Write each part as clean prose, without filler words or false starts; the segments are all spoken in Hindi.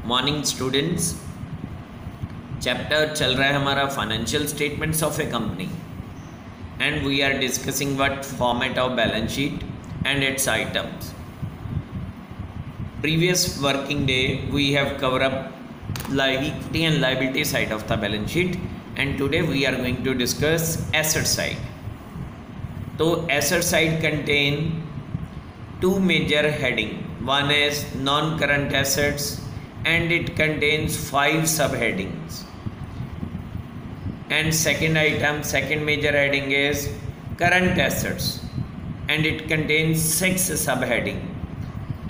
Morning students. चैप्टर चल रहा है हमारा financial statements of a company and we are discussing what format of balance sheet and its items. Previous working day we have covered up equity and liability side of the balance sheet, and today we are going to discuss asset side. So asset side contain two major heading. One is non-current assets and it contains 5 subheadings, and second major heading is current assets and it contains 6 subheading.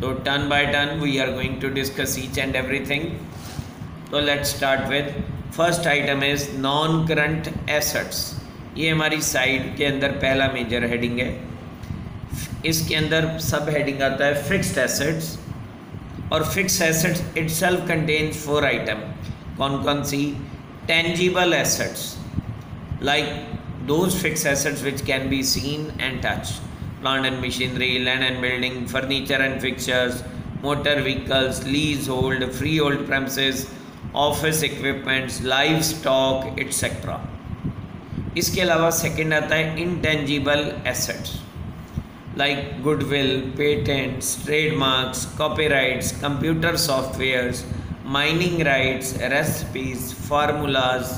So turn by turn we are going to discuss each and everything. So let's start with first item is non-current assets. ये हमारी साइड के अंदर पहला मेजर हेडिंग है। इसके अंदर सब हेडिंग आता है फिक्स्ड एसेट्स, और fixed assets itself contains 4 item. कौन कौन सी? Tangible assets like those fixed assets which can be seen and touch, plant and machinery, land and building, furniture and fixtures, motor vehicles, leasehold, freehold premises, office equipments, livestock etc. इसके अलावा सेकंड आता है intangible assets like goodwill, patents, trademarks, copyrights, computer softwares, mining rights, recipes, formulas,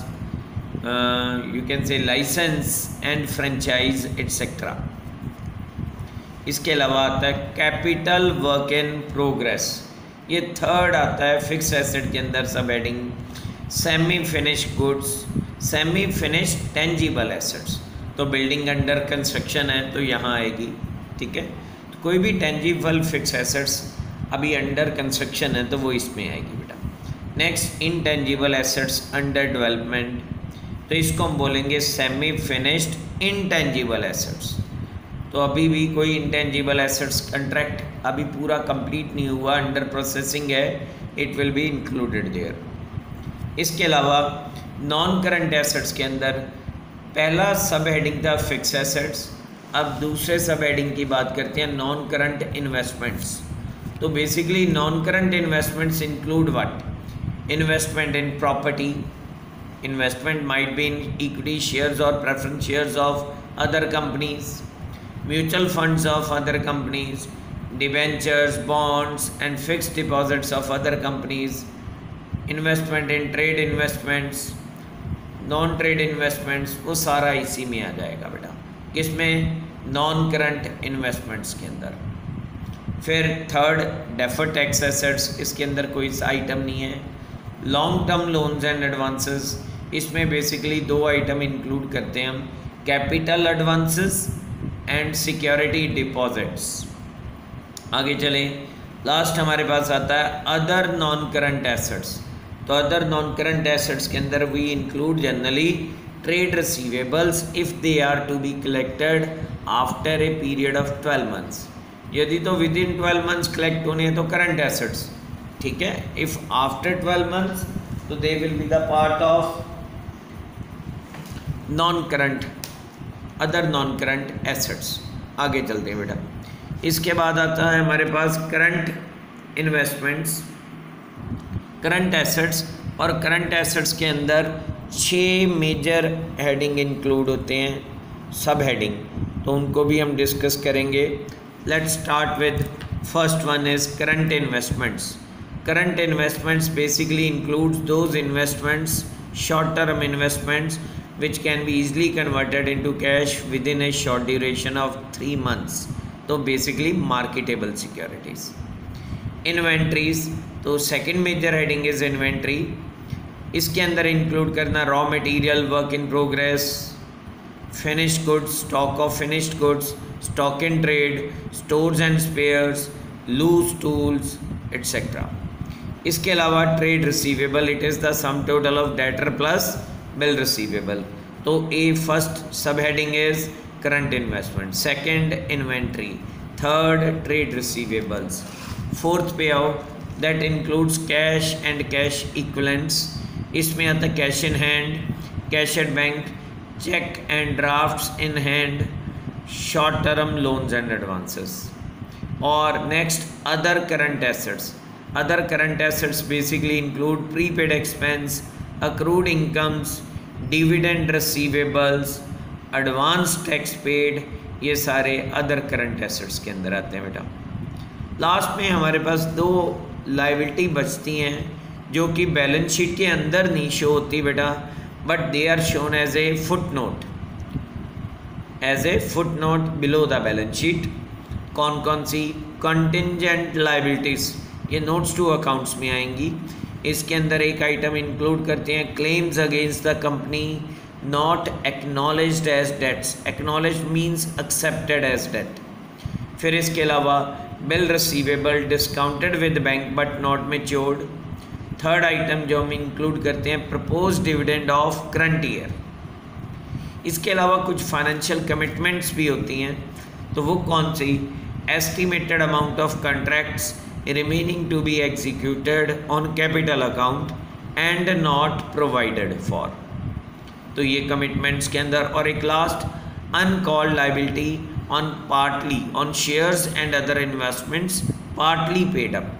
you can say license and franchise etc. इसके अलावा आता है कैपिटल वर्क इन प्रोग्रेस। ये थर्ड आता है फिक्स एसेट के अंदर सब heading semi finished goods, semi finished tangible assets. तो बिल्डिंग अंडर कंस्ट्रक्शन है तो यहाँ आएगी, ठीक है। तो कोई भी टेंजिबल फिक्स एसेट्स अभी अंडर कंस्ट्रक्शन है तो वो इसमें आएगी बेटा। Next intangible assets under development, तो इसको हम बोलेंगे सेमी फिनिश्ड इनटेंजिबल एसेट्स। तो अभी भी कोई इंटेंजिबल एसेट्स कंट्रैक्ट अभी पूरा कंप्लीट नहीं हुआ, अंडर प्रोसेसिंग है, it will be included there. इसके अलावा नॉन करंट एसेट्स के अंदर पहला सब हेडिंग था फिक्स एसेट्स, अब दूसरे सब हेडिंग की बात करते हैं नॉन करंट इन्वेस्टमेंट्स। तो basically non current investments include what? Investment in property, investment might be in equity shares और preference shares of other companies, mutual funds of other companies, debentures, bonds and fixed deposits of other companies, investment in trade investments, non trade investments, वो सारा इसी में आ जाएगा बेटा। किसमें? नॉन करंट इन्वेस्टमेंट्स के अंदर। फिर थर्ड डेफर्ड टैक्स एसेट्स, इसके अंदर कोई आइटम नहीं है। Long term loans and advances, इसमें बेसिकली 2 आइटम इंक्लूड करते हैं हम, capital advances and security deposits. आगे चलें, लास्ट हमारे पास आता है अदर नॉन करंट एसेट्स। तो अदर नॉन करंट एसेट्स के अंदर we include generally trade receivables if they are to be collected after a period of 12 months. यदि तो विद इन 12 मंथ्स कलेक्ट होने हैं तो करंट एसेट्स, ठीक है। इफ़ आफ्टर 12 मंथ्स तो they will be the part of non current, other non current assets. आगे चलते हैं बेटा। इसके बाद आता है हमारे पास करंट इन्वेस्टमेंट्स, करंट एसेट्स, और करंट एसेट्स के अंदर 6 मेजर हेडिंग इंक्लूड होते हैं, सब हेडिंग, तो उनको भी हम डिस्कस करेंगे। Let's start with first one is current investments. Current investments basically includes those investments, short term investments which can be easily converted into cash within a short duration of 3 months. तो basically marketable securities. Inventories, तो second major heading is inventory. इसके अंदर include करना raw material, work in progress, finished goods, stock of finished goods, stock in trade, stores and spares, loose tools etc. इसके अलावा trade receivable, it is the sum total of debtor plus bill receivable. तो a first sub heading is current investment, second inventory, third trade receivables, fourth pay out that includes cash and cash equivalents. इसमें आता है cash in hand, cash at bank, cheque and drafts in hand, short term loans and advances. और next other current assets, other current assets basically include prepaid expense, accrued incomes, dividend receivables, advance tax paid, ये सारे अदर करंट एसेट्स के अंदर आते हैं बेटा। लास्ट में हमारे पास दो लायबिलिटी बचती हैं जो कि बैलेंस शीट के अंदर नहीं शो होती बेटा, but they are shown as a footnote, below the balance sheet. कौन कौन सी? कंटिंजेंट लायबिलिटीज़, ये नोट्स टू अकाउंट्स में आएंगी। इसके अंदर एक आइटम इंक्लूड करते हैं claims against the company not acknowledged as debts, acknowledged means accepted as debt. फिर इसके अलावा bill receivable discounted with bank but not matured. Third item जो हम इंक्लूड करते हैं propose dividend of current year. इसके अलावा कुछ फाइनेंशियल कमिटमेंट्स भी होती हैं, तो वो कौन सी? Estimated amount of contracts remaining to be executed on capital account and not provided for, तो ये कमिटमेंट्स के अंदर। और एक last uncalled liability on partly on shares and other investments partly paid up.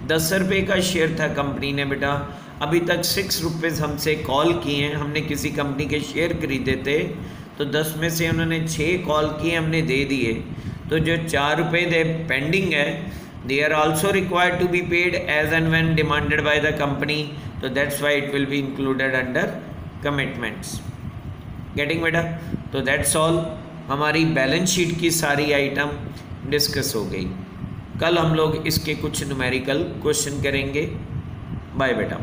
10 रुपये का शेयर था कंपनी ने बेटा, अभी तक 6 रुपीज़ हमसे कॉल किए हैं, हमने किसी कंपनी के शेयर खरीदे थे, तो 10 में से उन्होंने 6 कॉल किए, हमने दे दिए, तो जो 4 रुपये दे पेंडिंग है, they are also required to be paid as and when demanded by the company, तो that's why it will be included under commitments. Getting बेटा? तो दैट्स ऑल, हमारी बैलेंस शीट की सारी आइटम डिस्कस हो गई। कल हम लोग इसके कुछ न्यूमेरिकल क्वेश्चन करेंगे। बाय बेटा।